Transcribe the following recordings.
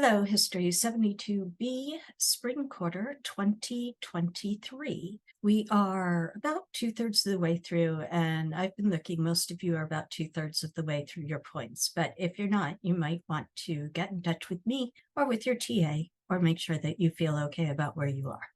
Hello, History72B, Spring Quarter 2023. We are about two-thirds of the way through, and I've been looking, most of you are about two-thirds of the way through your points. But if you're not, you might want to get in touch with me or with your TA, or make sure that you feel okay about where you are.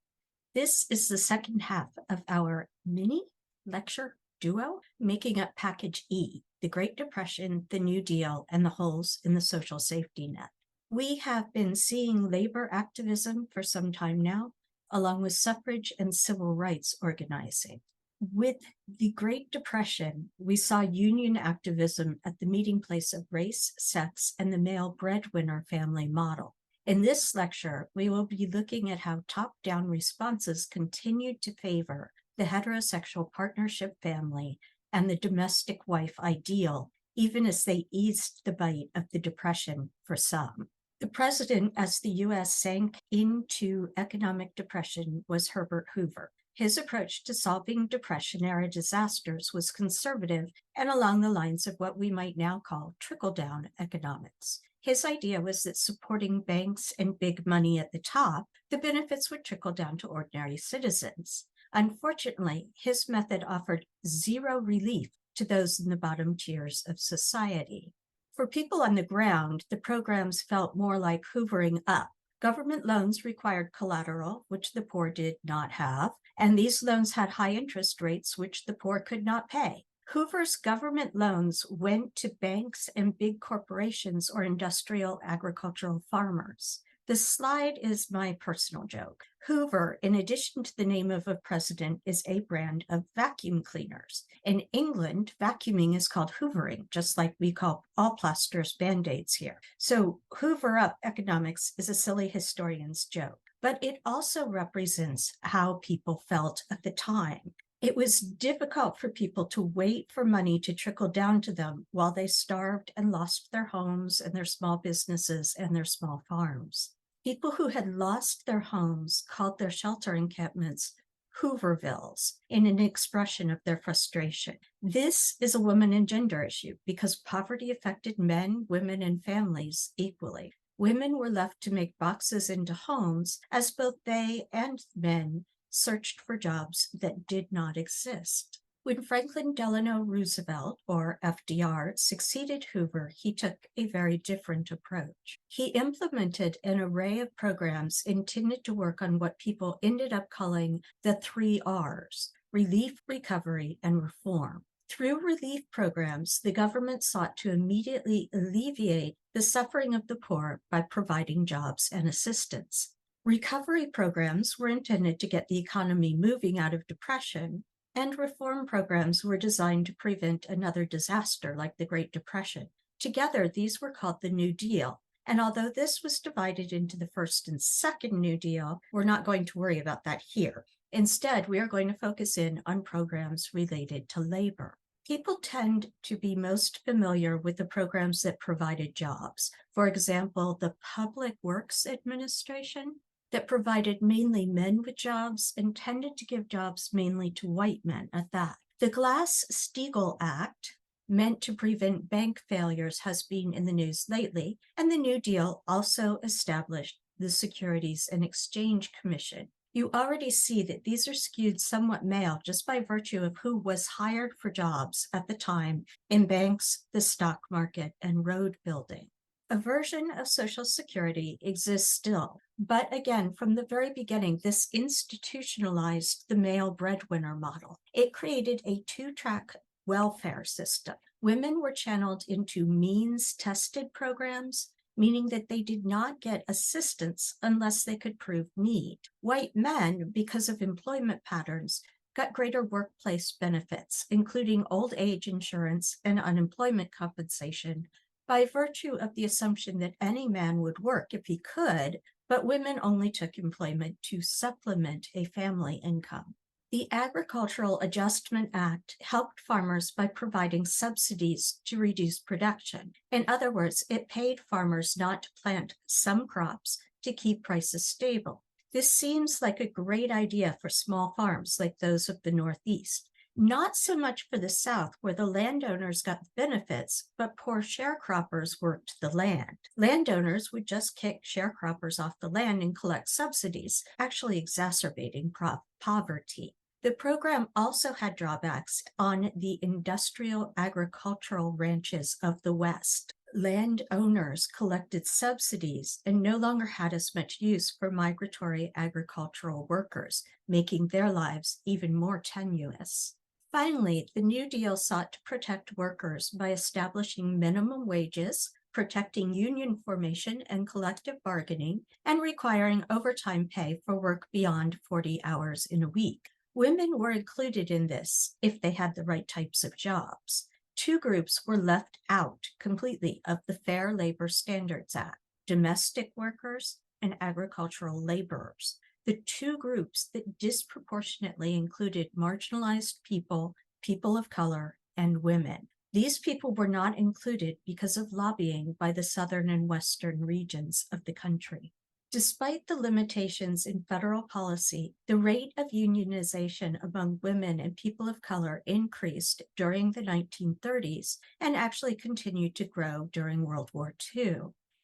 This is the second half of our mini lecture duo, making up Package E, the Great Depression, the New Deal, and the holes in the social safety net. We have been seeing labor activism for some time now, along with suffrage and civil rights organizing. With the Great Depression, we saw union activism at the meeting place of race, sex, and the male breadwinner family model. In this lecture, we will be looking at how top-down responses continued to favor the heterosexual partnership family and the domestic wife ideal, even as they eased the bite of the Depression for some. The president, as the U.S. sank into economic depression, was Herbert Hoover. His approach to solving Depression-era disasters was conservative and along the lines of what we might now call trickle-down economics. His idea was that supporting banks and big money at the top, the benefits would trickle down to ordinary citizens. Unfortunately, his method offered zero relief to those in the bottom tiers of society. For people on the ground, the programs felt more like hoovering up. Government loans required collateral, which the poor did not have, and these loans had high interest rates, which the poor could not pay. Hoover's government loans went to banks and big corporations or industrial agricultural farmers. The slide is my personal joke. Hoover, in addition to the name of a president, is a brand of vacuum cleaners. In England, vacuuming is called hoovering, just like we call all plasters Band-Aids here. So hoover up economics is a silly historian's joke, but it also represents how people felt at the time. It was difficult for people to wait for money to trickle down to them while they starved and lost their homes and their small businesses and their small farms. People who had lost their homes called their shelter encampments Hoovervilles in an expression of their frustration. This is a woman and gender issue because poverty affected men, women, and families equally. Women were left to make boxes into homes as both they and men searched for jobs that did not exist. When Franklin Delano Roosevelt, or FDR, succeeded Hoover, he took a very different approach. He implemented an array of programs intended to work on what people ended up calling the 3 R's: relief, recovery, and reform. Through relief programs, the government sought to immediately alleviate the suffering of the poor by providing jobs and assistance. Recovery programs were intended to get the economy moving out of depression, and reform programs were designed to prevent another disaster like the Great Depression. Together, these were called the New Deal, and although this was divided into the first and second New Deal, we're not going to worry about that here. Instead, we are going to focus in on programs related to labor. People tend to be most familiar with the programs that provided jobs. For example, the Public Works Administration, that provided mainly men with jobs and tended to give jobs mainly to white men at that. The Glass-Steagall Act, meant to prevent bank failures, has been in the news lately, and the New Deal also established the Securities and Exchange Commission. You already see that these are skewed somewhat male just by virtue of who was hired for jobs at the time in banks, the stock market, and road building. A version of Social Security exists still, but again, from the very beginning, this institutionalized the male breadwinner model. It created a 2-track welfare system. Women were channeled into means-tested programs, meaning that they did not get assistance unless they could prove need. White men, because of employment patterns, got greater workplace benefits, including old age insurance and unemployment compensation, by virtue of the assumption that any man would work if he could, but women only took employment to supplement a family income. The Agricultural Adjustment Act helped farmers by providing subsidies to reduce production. In other words, it paid farmers not to plant some crops to keep prices stable. This seems like a great idea for small farms like those of the Northeast. Not so much for the South, where the landowners got the benefits, but poor sharecroppers worked the land. Landowners would just kick sharecroppers off the land and collect subsidies, actually exacerbating poverty. The program also had drawbacks on the industrial agricultural ranches of the West. Landowners collected subsidies and no longer had as much use for migratory agricultural workers, making their lives even more tenuous. Finally, the New Deal sought to protect workers by establishing minimum wages, protecting union formation and collective bargaining, and requiring overtime pay for work beyond 40 hours in a week. Women were included in this if they had the right types of jobs. Two groups were left out completely of the Fair Labor Standards Act: domestic workers and agricultural laborers, the two groups that disproportionately included marginalized people, people of color, and women. These people were not included because of lobbying by the southern and western regions of the country. Despite the limitations in federal policy, the rate of unionization among women and people of color increased during the 1930s and actually continued to grow during World War II.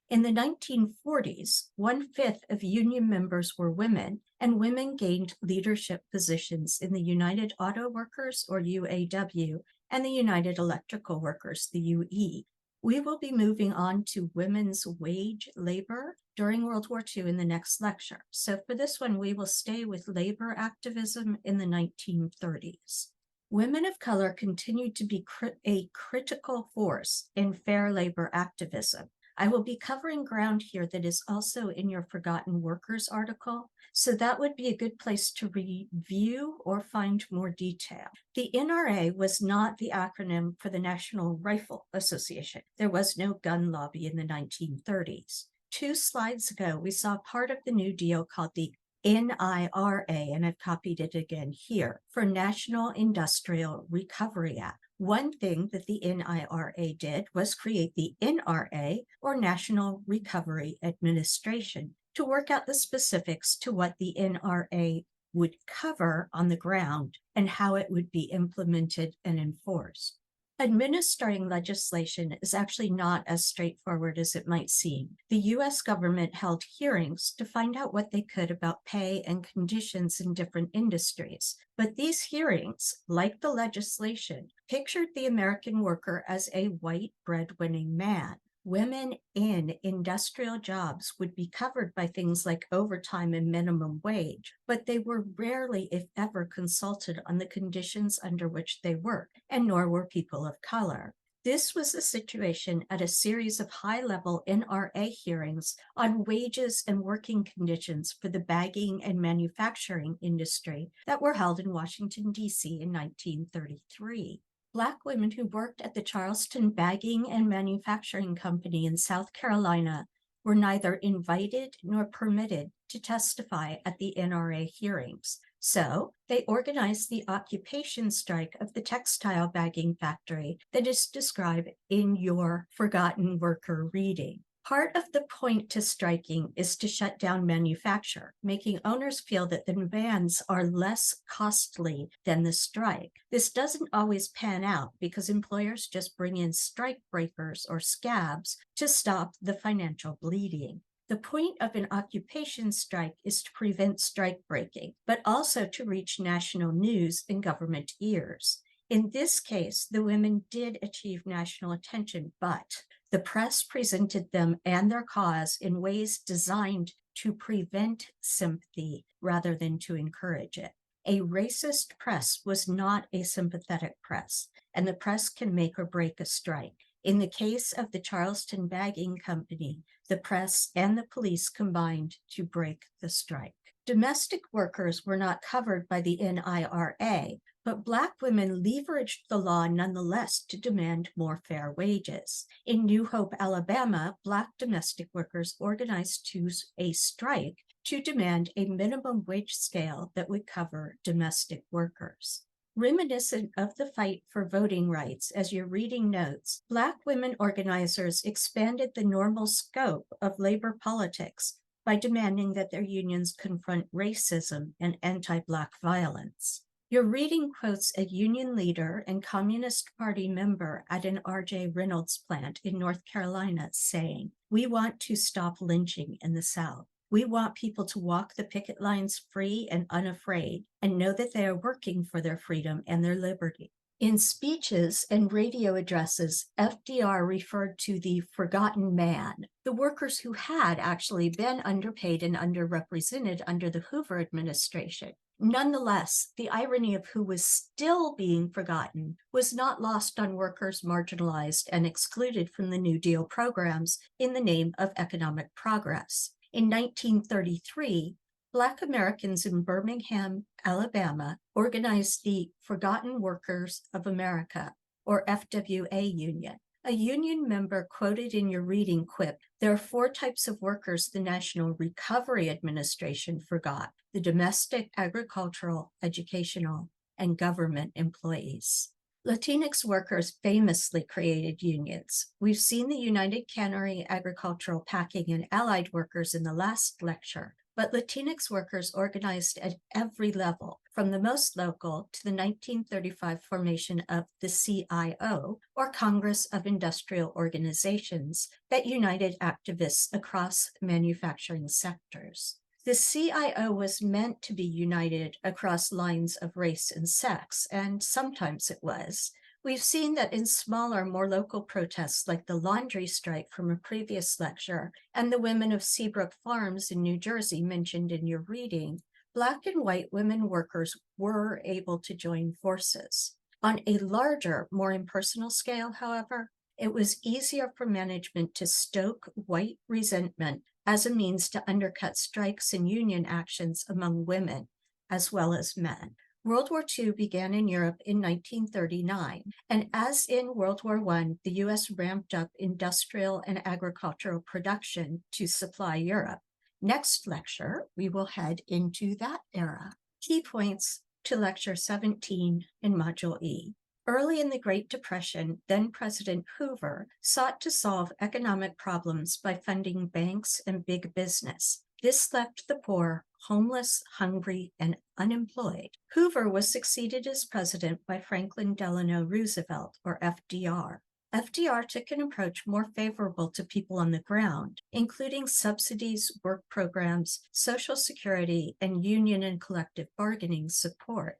In the 1940s, 1/5 of union members were women, and women gained leadership positions in the United Auto Workers, or UAW, and the United Electrical Workers, the UE. We will be moving on to women's wage labor during World War II in the next lecture. So for this one, we will stay with labor activism in the 1930s. Women of color continued to be a critical force in fair labor activism. I will be covering ground here that is also in your Forgotten Workers article, so that would be a good place to review or find more detail. The NRA was not the acronym for the National Rifle Association. There was no gun lobby in the 1930s. 2 slides ago, we saw part of the New Deal called the NIRA, and I've copied it again here, for National Industrial Recovery Act. One thing that the NIRA did was create the NRA, or National Recovery Administration, to work out the specifics to what the NRA would cover on the ground and how it would be implemented and enforced. Administering legislation is actually not as straightforward as it might seem. The US government held hearings to find out what they could about pay and conditions in different industries. But these hearings, like the legislation, pictured the American worker as a white breadwinning man. Women in industrial jobs would be covered by things like overtime and minimum wage, but they were rarely, if ever, consulted on the conditions under which they worked, and nor were people of color. This was the situation at a series of high-level NRA hearings on wages and working conditions for the bagging and manufacturing industry that were held in Washington, D.C. in 1933. Black women who worked at the Charleston Bagging and Manufacturing Company in South Carolina were neither invited nor permitted to testify at the NRA hearings. So they organized the occupation strike of the textile bagging factory that is described in your Forgotten Worker reading. Part of the point to striking is to shut down manufacture, making owners feel that the demands are less costly than the strike. This doesn't always pan out because employers just bring in strike breakers or scabs to stop the financial bleeding. The point of an occupation strike is to prevent strike breaking, but also to reach national news and government ears. In this case, the women did achieve national attention, but the press presented them and their cause in ways designed to prevent sympathy rather than to encourage it. A racist press was not a sympathetic press, and the press can make or break a strike. In the case of the Charleston Bagging Company, the press and the police combined to break the strike. Domestic workers were not covered by the NIRA, but Black women leveraged the law nonetheless to demand more fair wages. In New Hope, Alabama, Black domestic workers organized to a strike to demand a minimum wage scale that would cover domestic workers. Reminiscent of the fight for voting rights, as you're reading notes, Black women organizers expanded the normal scope of labor politics by demanding that their unions confront racism and anti-Black violence. Your reading quotes a union leader and Communist Party member at an R.J. Reynolds plant in North Carolina saying, "We want to stop lynching in the South. We want people to walk the picket lines free and unafraid and know that they are working for their freedom and their liberty." In speeches and radio addresses, FDR referred to the forgotten man, the workers who had actually been underpaid and underrepresented under the Hoover administration. Nonetheless, the irony of who was still being forgotten was not lost on workers marginalized and excluded from the New Deal programs in the name of economic progress. In 1933, Black Americans in Birmingham, Alabama, organized the Forgotten Workers of America, or FWA Union. A union member quoted in your reading quipped, "There are 4 types of workers the National Recovery Administration forgot: the domestic, agricultural, educational, and government employees." Latinx workers famously created unions. We've seen the United Cannery, Agricultural, Packing, and Allied Workers in the last lecture, but Latinx workers organized at every level, from the most local to the 1935 formation of the CIO, or Congress of Industrial Organizations, that united activists across manufacturing sectors. The CIO was meant to be united across lines of race and sex, and sometimes it was. We've seen that in smaller, more local protests like the laundry strike from a previous lecture and the women of Seabrook Farms in New Jersey mentioned in your reading, Black and white women workers were able to join forces. On a larger, more impersonal scale, however, it was easier for management to stoke white resentment as a means to undercut strikes and union actions among women as well as men. World War II began in Europe in 1939, and as in World War I, the U.S. ramped up industrial and agricultural production to supply Europe. Next lecture, we will head into that era. Key points to Lecture 17 in Module E. Early in the Great Depression, then-President Hoover sought to solve economic problems by funding banks and big business. This left the poor homeless, hungry, and unemployed. Hoover was succeeded as president by Franklin Delano Roosevelt, or FDR. FDR took an approach more favorable to people on the ground, including subsidies, work programs, Social Security, and union and collective bargaining support.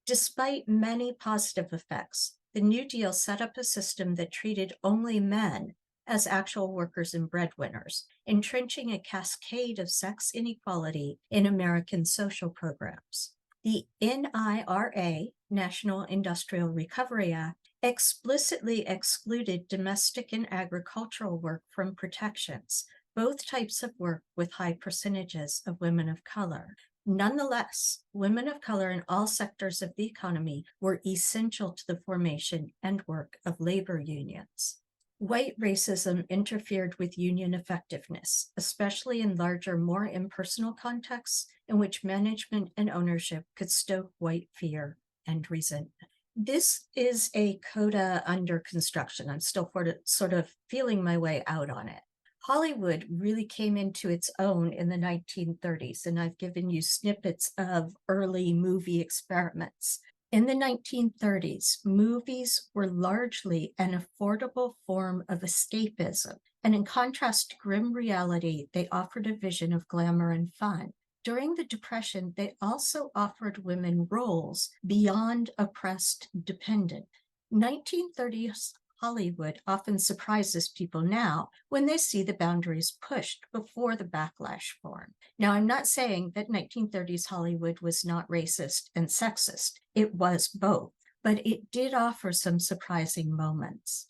Despite many positive effects, the New Deal set up a system that treated only men as actual workers and breadwinners, entrenching a cascade of sex inequality in American social programs. The NIRA, National Industrial Recovery Act, explicitly excluded domestic and agricultural work from protections, both types of work with high percentages of women of color. Nonetheless, women of color in all sectors of the economy were essential to the formation and work of labor unions. White racism interfered with union effectiveness, especially in larger, more impersonal contexts in which management and ownership could stoke white fear and resentment. This is a coda under construction. I'm still sort of feeling my way out on it. Hollywood really came into its own in the 1930s, and I've given you snippets of early movie experiments. In the 1930s, movies were largely an affordable form of escapism, and in contrast to grim reality, they offered a vision of glamour and fun. During the Depression, they also offered women roles beyond oppressed dependent. 1930s Hollywood often surprises people now when they see the boundaries pushed before the backlash formed. Now, I'm not saying that 1930s Hollywood was not racist and sexist. It was both, but it did offer some surprising moments.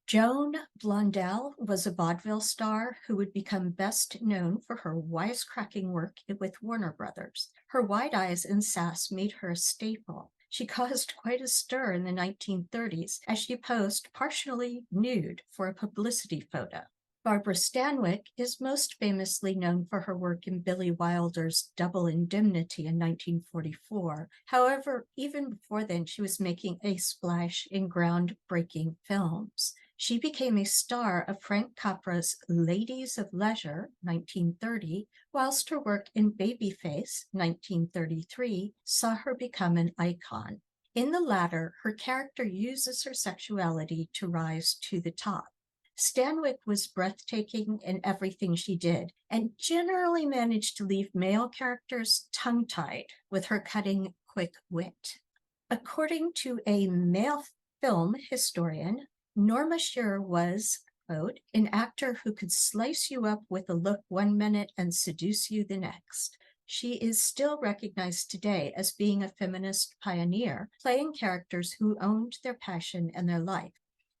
Joan Blondell was a vaudeville star who would become best known for her wisecracking work with Warner Brothers. Her wide eyes and sass made her a staple. She caused quite a stir in the 1930s as she posed partially nude for a publicity photo. Barbara Stanwyck is most famously known for her work in Billy Wilder's Double Indemnity in 1944. However, even before then, she was making a splash in groundbreaking films. She became a star of Frank Capra's Ladies of Leisure, 1930, whilst her work in Babyface, 1933, saw her become an icon. In the latter, her character uses her sexuality to rise to the top. Stanwyck was breathtaking in everything she did, and generally managed to leave male characters tongue-tied with her cutting, quick wit. According to a male film historian, Norma Shearer was, quote, an actor who could slice you up with a look 1 minute and seduce you the next. She is still recognized today as being a feminist pioneer, playing characters who owned their passion and their life.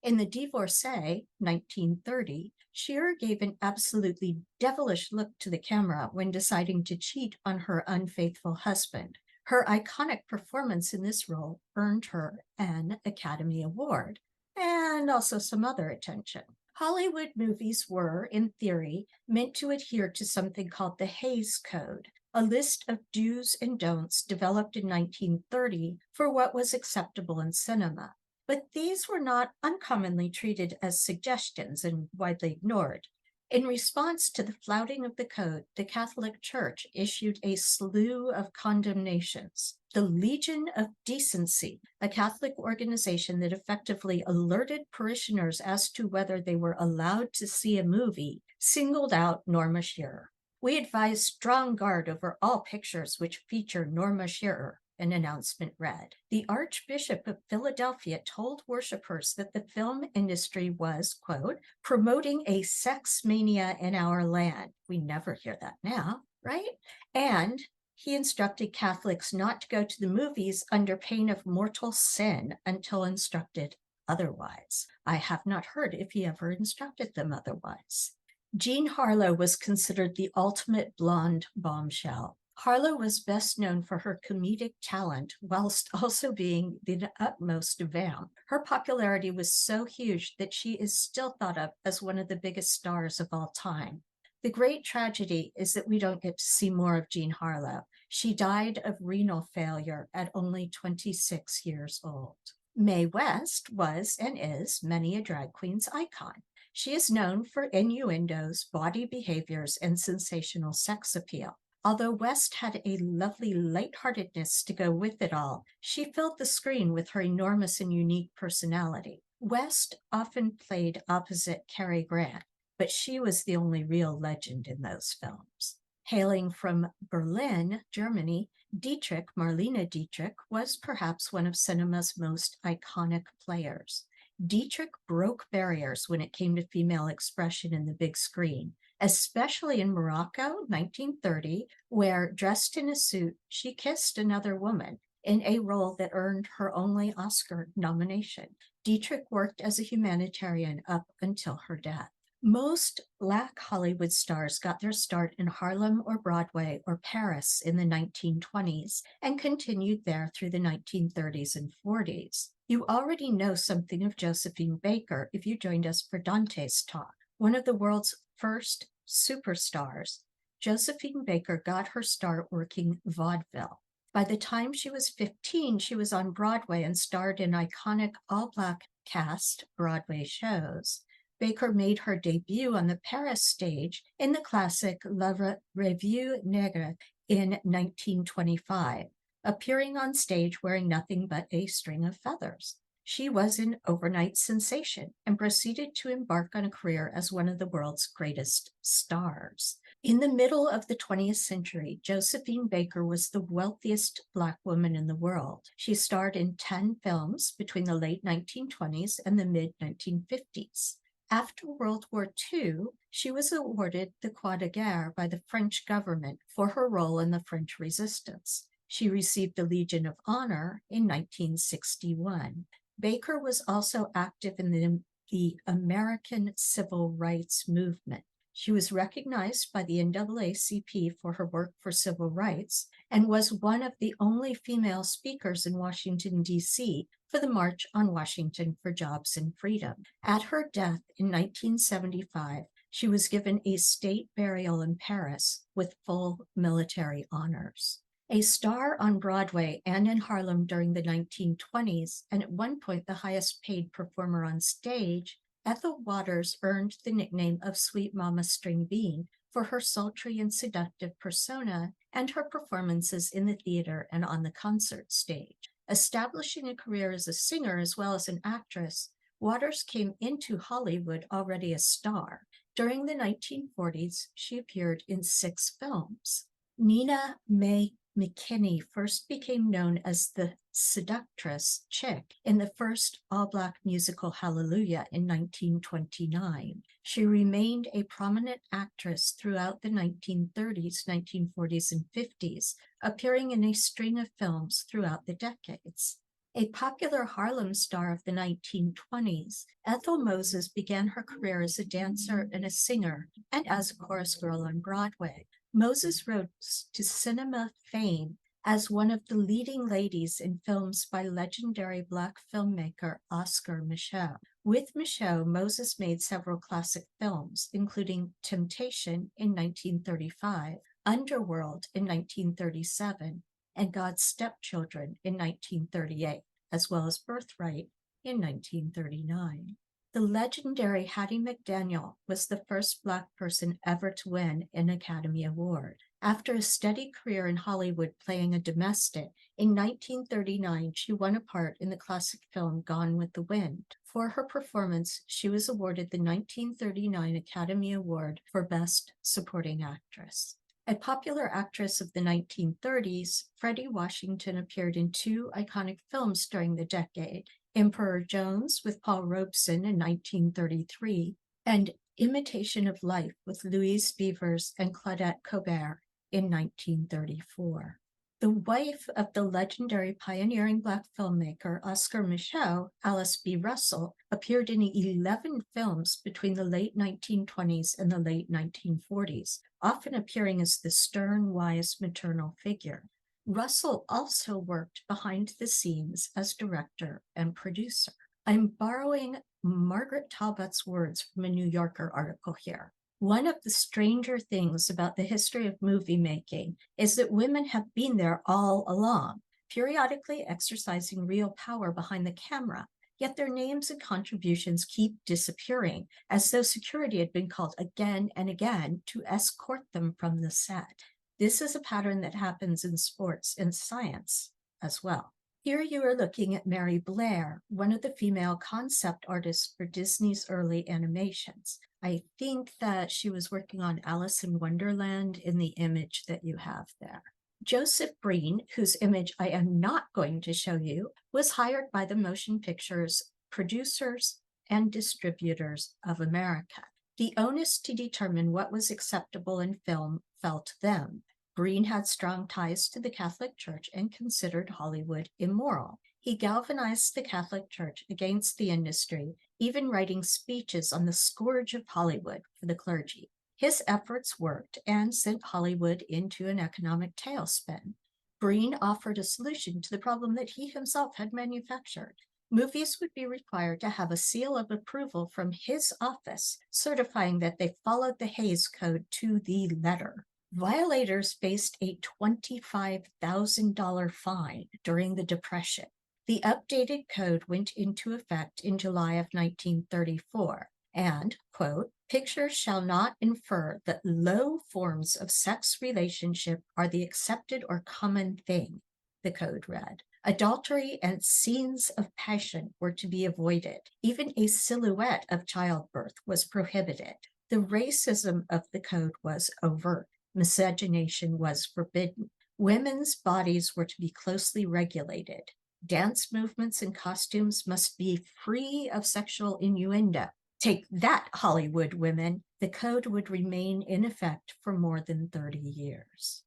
In The Divorcee, 1930, Shearer gave an absolutely devilish look to the camera when deciding to cheat on her unfaithful husband. Her iconic performance in this role earned her an Academy Award, and also some other attention. Hollywood movies were, in theory, meant to adhere to something called the HIS Code, a list of do's and don'ts developed in 1930 for what was acceptable in cinema. But these were not uncommonly treated as suggestions and widely ignored. In response to the flouting of the code, the Catholic Church issued a slew of condemnations. The Legion of Decency, a Catholic organization that effectively alerted parishioners as to whether they were allowed to see a movie, singled out Norma Shearer. We advise strong guard over all pictures which feature Norma Shearer, an announcement read. The Archbishop of Philadelphia told worshipers that the film industry was, quote, promoting a sex mania in our land. We never hear that now, right? And he instructed Catholics not to go to the movies under pain of mortal sin until instructed otherwise. I have not heard if he ever instructed them otherwise. Jean Harlow was considered the ultimate blonde bombshell. Harlow was best known for her comedic talent, whilst also being the utmost vamp. Her popularity was so huge that she is still thought of as one of the biggest stars of all time. The great tragedy is that we don't get to see more of Jean Harlow. She died of renal failure at only 26 years old. Mae West was and is many a drag queen's icon. She is known for innuendos, body behaviors, and sensational sex appeal. Although West had a lovely lightheartedness to go with it all, she filled the screen with her enormous and unique personality. West often played opposite Cary Grant, but she was the only real legend in those films. Hailing from Berlin, Germany, Marlene Dietrich was perhaps one of cinema's most iconic players. Dietrich broke barriers when it came to female expression in the big screen, especially in Morocco, 1930, where, dressed in a suit, she kissed another woman in a role that earned her only Oscar nomination. Dietrich worked as a humanitarian up until her death. Most Black Hollywood stars got their start in Harlem or Broadway or Paris in the 1920s and continued there through the 1930s and 40s. You already know something of Josephine Baker if you joined us for Dante's Talk. One of the world's first superstars, Josephine Baker got her start working vaudeville. By the time she was 15, she was on Broadway and starred in iconic all-Black cast Broadway shows. Baker made her debut on the Paris stage in the classic La Revue Negre in 1925, appearing on stage wearing nothing but a string of feathers. She was an overnight sensation and proceeded to embark on a career as one of the world's greatest stars. In the middle of the 20th century, Josephine Baker was the wealthiest Black woman in the world. She starred in 10 films between the late 1920s and the mid-1950s. After World War II, she was awarded the Croix de Guerre by the French government for her role in the French Resistance. She received the Legion of Honor in 1961. Baker was also active in the American Civil Rights Movement. She was recognized by the NAACP for her work for civil rights and was one of the only female speakers in Washington, D.C. for the March on Washington for Jobs and Freedom. At her death in 1975, she was given a state burial in Paris with full military honors. A star on Broadway and in Harlem during the 1920s, and at one point the highest paid performer on stage, Ethel Waters earned the nickname of Sweet Mama String Bean for her sultry and seductive persona and her performances in the theater and on the concert stage. Establishing a career as a singer as well as an actress, Waters came into Hollywood already a star. During the 1940s, she appeared in 6 films. Nina Mae McKinney first became known as the seductress Chick in the first all-Black musical Hallelujah in 1929. She remained a prominent actress throughout the 1930s, 1940s, and 50s, appearing in a string of films throughout the decades. A popular Harlem star of the 1920s, Ethel Moses began her career as a dancer and a singer, and as a chorus girl on Broadway. Moses rose to cinema fame as one of the leading ladies in films by legendary Black filmmaker Oscar Micheaux. With Micheaux, Moses made several classic films, including Temptation in 1935, Underworld in 1937, and God's Stepchildren in 1938, as well as Birthright in 1939. The legendary Hattie McDaniel was the first Black person ever to win an Academy Award. After a steady career in Hollywood playing a domestic, in 1939 she won a part in the classic film Gone with the Wind. For her performance, she was awarded the 1939 Academy Award for Best Supporting Actress. A popular actress of the 1930s, Freddie Washington appeared in 2 iconic films during the decade, Emperor Jones with Paul Robeson in 1933, and Imitation of Life with Louise Beavers and Claudette Colbert in 1934. The wife of the legendary pioneering Black filmmaker Oscar Micheaux, Alice B. Russell, appeared in 11 films between the late 1920s and the late 1940s, often appearing as the stern, wise maternal figure. Russell also worked behind the scenes as director and producer. I'm borrowing Margaret Talbot's words from a New Yorker article here. One of the stranger things about the history of movie making is that women have been there all along, periodically exercising real power behind the camera, yet their names and contributions keep disappearing, as though security had been called again and again to escort them from the set. This is a pattern that happens in sports and science as well. Here you are looking at Mary Blair, one of the female concept artists for Disney's early animations. I think that she was working on Alice in Wonderland in the image that you have there. Joseph Breen, whose image I am not going to show you, was hired by the Motion Pictures Producers and Distributors of America. The onus to determine what was acceptable in film fell to them. Breen had strong ties to the Catholic Church and considered Hollywood immoral. He galvanized the Catholic Church against the industry, even writing speeches on the scourge of Hollywood for the clergy. His efforts worked and sent Hollywood into an economic tailspin. Breen offered a solution to the problem that he himself had manufactured. Movies would be required to have a seal of approval from his office, certifying that they followed the Hays Code to the letter. Violators faced a $25,000 fine during the Depression. The updated code went into effect in July of 1934, and, quote, pictures shall not infer that low forms of sex relationship are the accepted or common thing, the code read. Adultery and scenes of passion were to be avoided. Even a silhouette of childbirth was prohibited. The racism of the code was overt. Miscegenation was forbidden. Women's bodies were to be closely regulated. Dance movements and costumes must be free of sexual innuendo. Take that, Hollywood women. The code would remain in effect for more than 30 years.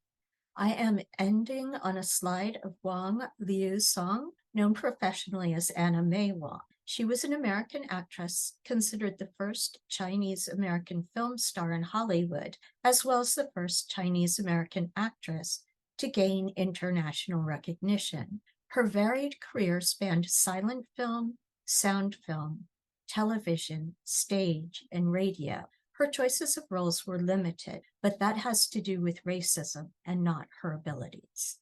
I am ending on a slide of Wang Liu's song, known professionally as Anna May Wang. She was an American actress, considered the first Chinese-American film star in Hollywood, as well as the first Chinese-American actress to gain international recognition. Her varied career spanned silent film, sound film, television, stage, and radio. Her choices of roles were limited, but that has to do with racism and not her abilities.